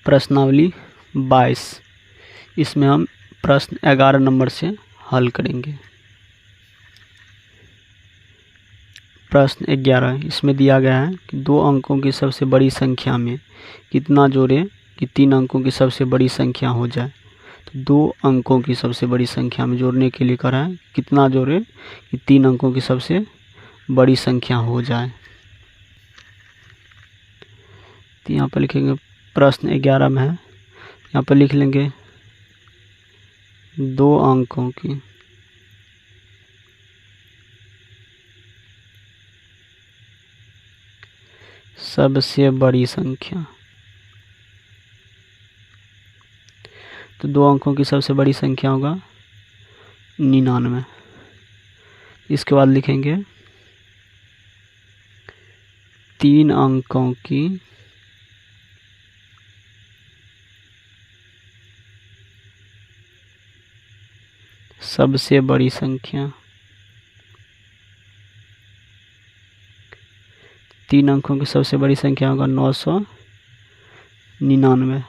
प्रश्नावली 22। इसमें हम प्रश्न 11 नंबर से हल करेंगे। प्रश्न 11 इसमें दिया गया है कि 2 अंकों की सबसे बड़ी संख्या में कितना जोड़े कि 3 अंकों की सबसे बड़ी संख्या हो जाए। तो 2 अंकों की सबसे बड़ी संख्या में जोड़ने के लिए कह रहा है कितना जोड़े कि 3 अंकों की सबसे बड़ी संख्या हो जाए। तो यहाँ पर लिखेंगे प्रश्न 11 में है, यहाँ पर लिख लेंगे 2 अंकों की सबसे बड़ी संख्या। तो 2 अंकों की सबसे बड़ी संख्या होगा 99। इसके बाद लिखेंगे 3 अंकों की सबसे बड़ी संख्या। 3 अंकों की सबसे बड़ी संख्या होगा 999।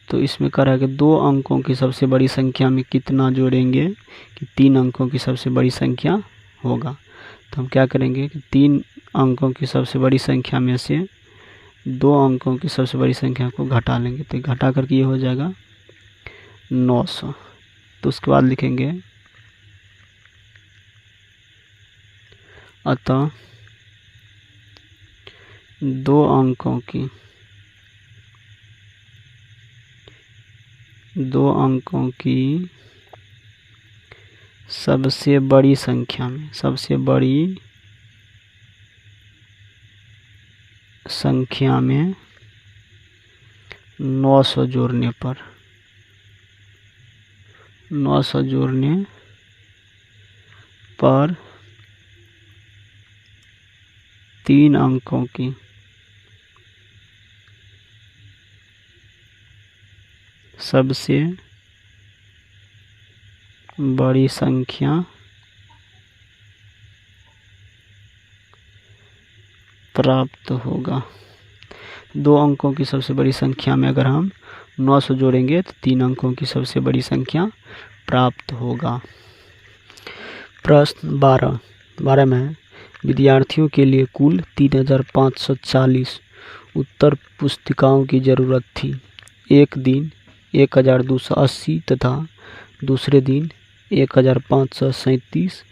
तो इसमें कह रहा है कि 2 अंकों की सबसे बड़ी संख्या में कितना जोड़ेंगे कि 3 अंकों की सबसे बड़ी संख्या होगा। तो हम क्या करेंगे कि 3 अंकों की सबसे बड़ी संख्या में से 2 अंकों की सबसे बड़ी संख्या को घटा लेंगे। तो घटा करके ये हो जाएगा 900। तो उसके बाद लिखेंगे अतः 2 अंकों की सबसे बड़ी संख्या में 900 जोड़ने पर 3 अंकों की सबसे बड़ी संख्या प्राप्त होगा। 2 अंकों की सबसे बड़ी संख्या में अगर हम 900 जोड़ेंगे तो 3 अंकों की सबसे बड़ी संख्या प्राप्त होगा। प्रश्न 12 में है, विद्यार्थियों के लिए कुल 3540 उत्तर पुस्तिकाओं की जरूरत थी। एक दिन 1280 तथा दूसरे दिन 1537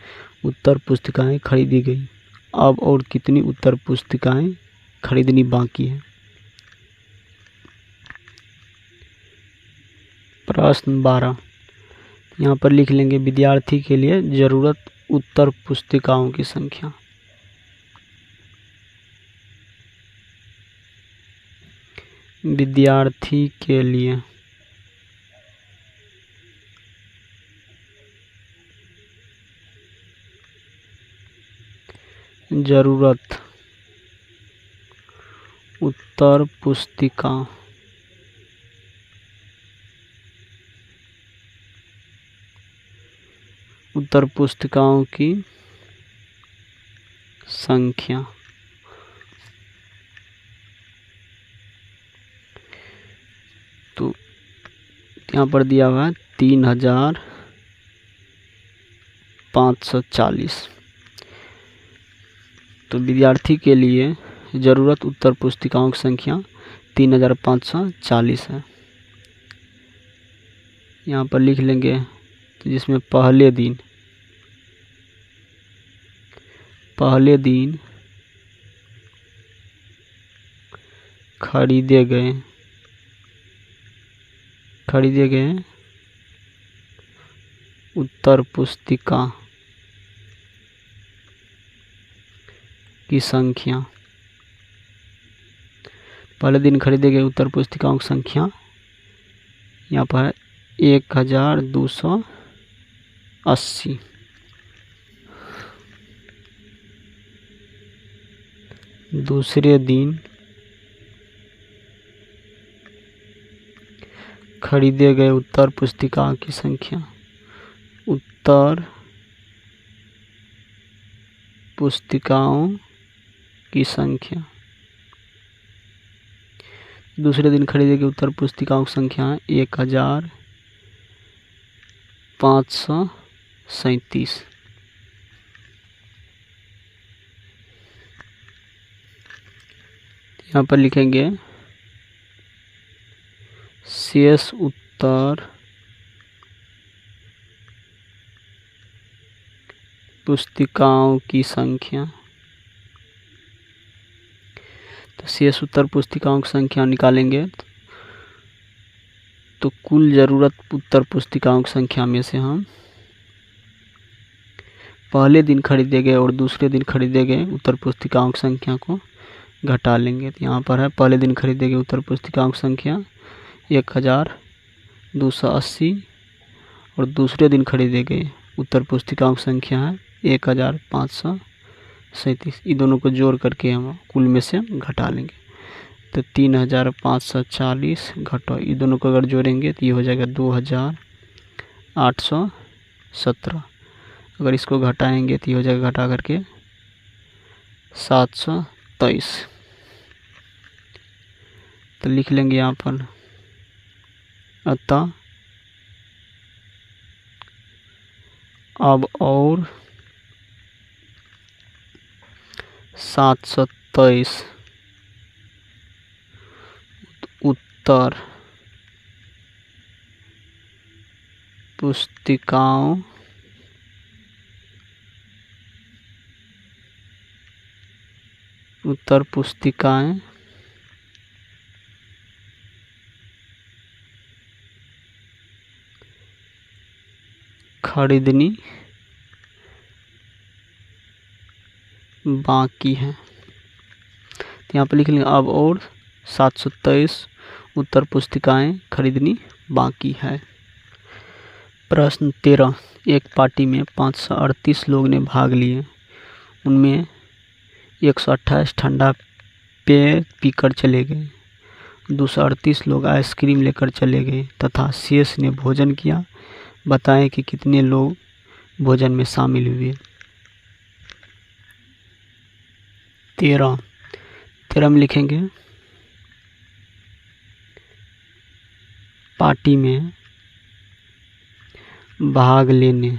उत्तर पुस्तिकाएं खरीदी गई। अब और कितनी उत्तर पुस्तिकाएं खरीदनी बाकी है। प्रश्न 12 यहाँ पर लिख लेंगे विद्यार्थी के लिए जरूरत उत्तर पुस्तिकाओं की संख्या। विद्यार्थी के लिए जरूरत उत्तर पुस्तिकाओं की संख्या। तो यहाँ पर दिया हुआ है 3540। तो विद्यार्थी के लिए ज़रूरत उत्तर पुस्तिकाओं की संख्या 3540 है। यहाँ पर लिख लेंगे तो जिसमें पहले दिन खरीदे गए उत्तर पुस्तिका की संख्या। पहले दिन खरीदे गए उत्तर पुस्तिकाओं की संख्या यहाँ पर 1280। दूसरे दिन खरीदे गए उत्तर पुस्तिकाओं की संख्या। उत्तर पुस्तिकाओं की संख्या दूसरे दिन खरीदे गए उत्तर पुस्तिकाओं की संख्या है 1537। यहाँ पर लिखेंगे शेष उत्तर पुस्तिकाओं की संख्या। तो शेष उत्तर पुस्तिकाओं की संख्या निकालेंगे तो कुल ज़रूरत उत्तर पुस्तिकाओं की संख्या में से हम पहले दिन खरीदे गए और दूसरे दिन खरीदे गए उत्तर पुस्तिकाओं की संख्या को घटा लेंगे। तो यहाँ पर है पहले दिन खरीदे गए उत्तर पुस्तिकाओं की संख्या 1280 और दूसरे दिन खरीदे गए उत्तर पुस्तिकाओं की संख्या है 1537। ये दोनों को जोड़ करके हम कुल में से घटा लेंगे। तो 3540 घटो, ये दोनों को अगर जोड़ेंगे तो ये हो जाएगा 2817। अगर इसको घटाएंगे तो ये हो जाएगा घटा करके 723। तो लिख लेंगे यहाँ पर अतः अब और 723 उत्तर पुस्तिकाओं उत्तर पुस्तिकाएं खरीदनी बाकी है। तो यहाँ पर लिख लेंगे अब और 723 उत्तर पुस्तिकाएं खरीदनी बाकी है। प्रश्न 13। एक पार्टी में 538 लोग ने भाग लिए। उनमें 128 ठंडा पेय पीकर चले गए, 238 लोग आइसक्रीम लेकर चले गए तथा शेष ने भोजन किया। बताएं कि कितने लोग भोजन में शामिल हुए। 13 में लिखेंगे पार्टी में भाग लेने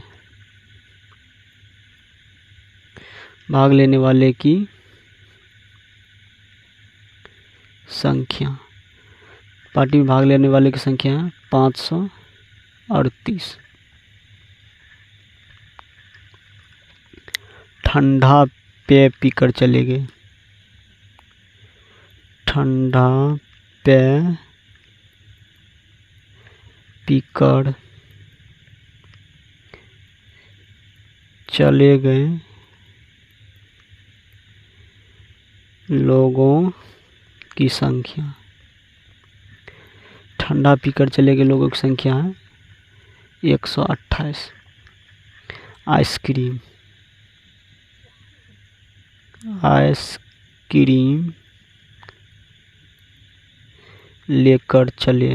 वाले की संख्या। पार्टी में भाग लेने वाले की संख्या है 538। ठंडा पेय पीकर चले गए। ठंडा पेय पीकर चले गए लोगों की संख्या। ठंडा पीकर चले गए लोगों की संख्या है 128। आइसक्रीम लेकर चले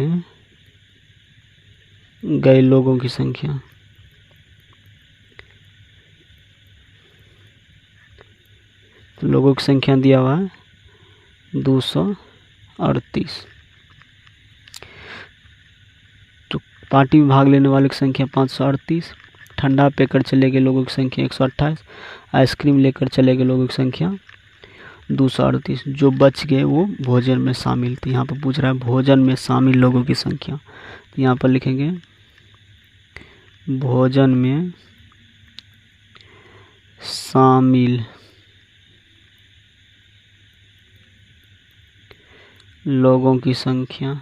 गए लोगों की संख्या। तो लोगों की संख्या दिया हुआ है 238। तो पार्टी में भाग लेने वाले की संख्या 538, ठंडा पीकर चले गए लोगों की संख्या 128, आइसक्रीम लेकर चले गए लोगों की संख्या 238। जो बच गए वो भोजन में शामिल थे। यहाँ पर पूछ रहा है भोजन में शामिल लोगों की संख्या। तो यहाँ पर लिखेंगे भोजन में शामिल लोगों की संख्या।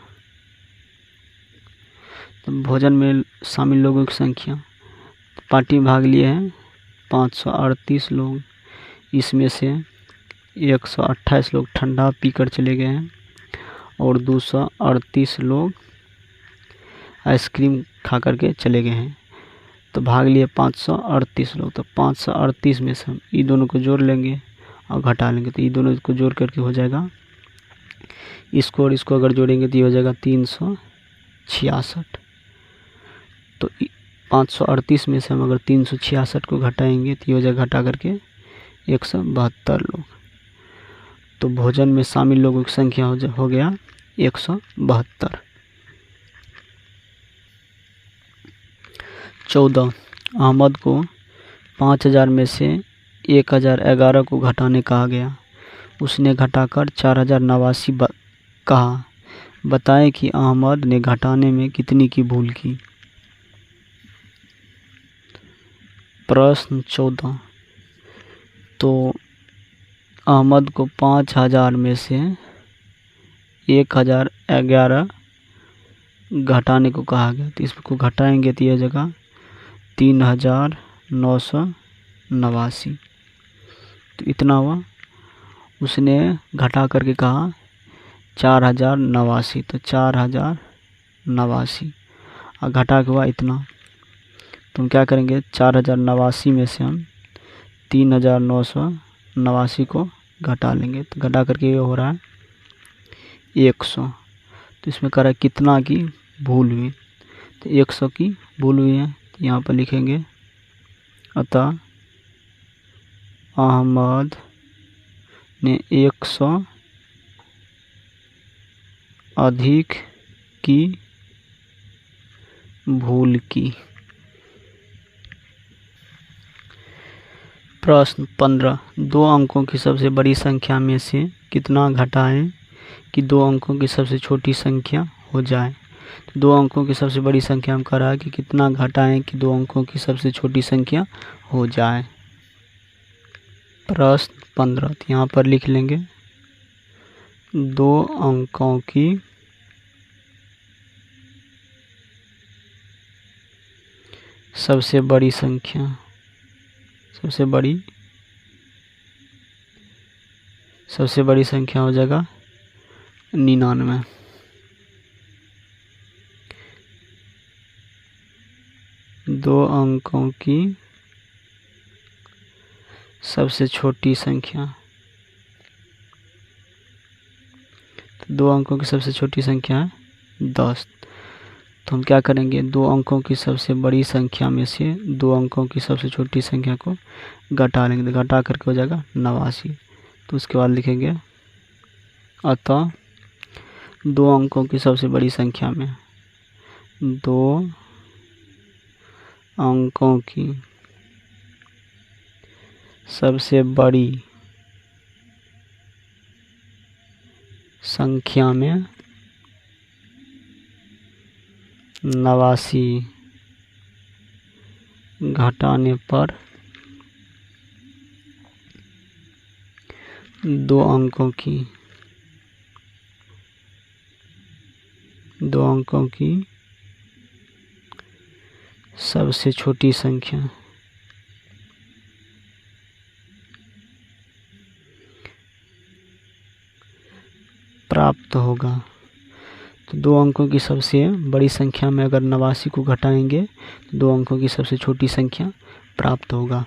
तो भोजन में शामिल लोगों की संख्या, पार्टी में भाग लिए हैं 538 लोग, इसमें से 128 लोग ठंडा पीकर चले गए हैं और 238 लोग आइसक्रीम खा करके चले गए हैं। तो भाग लिए 538 लोग। तो 538 में से हम ये दोनों को जोड़ लेंगे और घटा लेंगे। तो ये दोनों को जोड़ करके हो जाएगा, इसको और इसको अगर जोड़ेंगे तो ये हो जाएगा 366। तो 538 में से हम अगर 366 को घटाएंगे तो ये हो जाएगा घटा करके 172 लोग। तो भोजन में शामिल लोगों की संख्या हो गया 172। 14 अहमद को 5000 में से 1011 को घटाने कहा गया। उसने घटाकर 4089 कहा। बताएं कि अहमद ने घटाने में कितनी की भूल की। प्रश्न 14। तो अहमद को 5000 में से 1011 घटाने को कहा गया, तो इसको घटाएंगे तो यह जगह 3989, तो इतना हुआ। उसने घटा करके कहा 4089, तो 4089 और घटा के हुआ इतना। तो हम क्या करेंगे, 4089 में से हम 3989 को घटा लेंगे, तो घटा करके ये हो रहा है 100। तो इसमें कह रहा है कितना की भूल हुई, तो 100 की भूल हुई है। तो यहाँ पर लिखेंगे अतः अहमद ने 100 अधिक की भूल की। प्रश्न 15। 2 अंकों की सबसे बड़ी संख्या में से कितना घटाएं कि 2 अंकों की सबसे छोटी संख्या हो जाए। तो 2 अंकों की सबसे बड़ी संख्या हम कह रहा है कि कितना घटाएं कि 2 अंकों की सबसे छोटी संख्या हो जाए। प्रश्न 15। तो यहाँ पर लिख लेंगे 2 अंकों की सबसे बड़ी संख्या, सबसे बड़ी संख्या हो जाएगा 99। 2 अंकों की सबसे छोटी संख्या, तो 2 अंकों की सबसे छोटी संख्या है 10। तो हम क्या करेंगे, 2 अंकों की सबसे बड़ी संख्या में से 2 अंकों की सबसे छोटी संख्या को घटा लेंगे, तो घटा करके हो जाएगा 89। तो उसके बाद लिखेंगे अतः 2 अंकों की सबसे बड़ी संख्या में 2 अंकों की सबसे बड़ी संख्या में 89 घटाने पर 2 अंकों की सबसे छोटी संख्या प्राप्त होगा। तो 2 अंकों की सबसे बड़ी संख्या में अगर 89 को घटाएंगे तो 2 अंकों की सबसे छोटी संख्या प्राप्त होगा।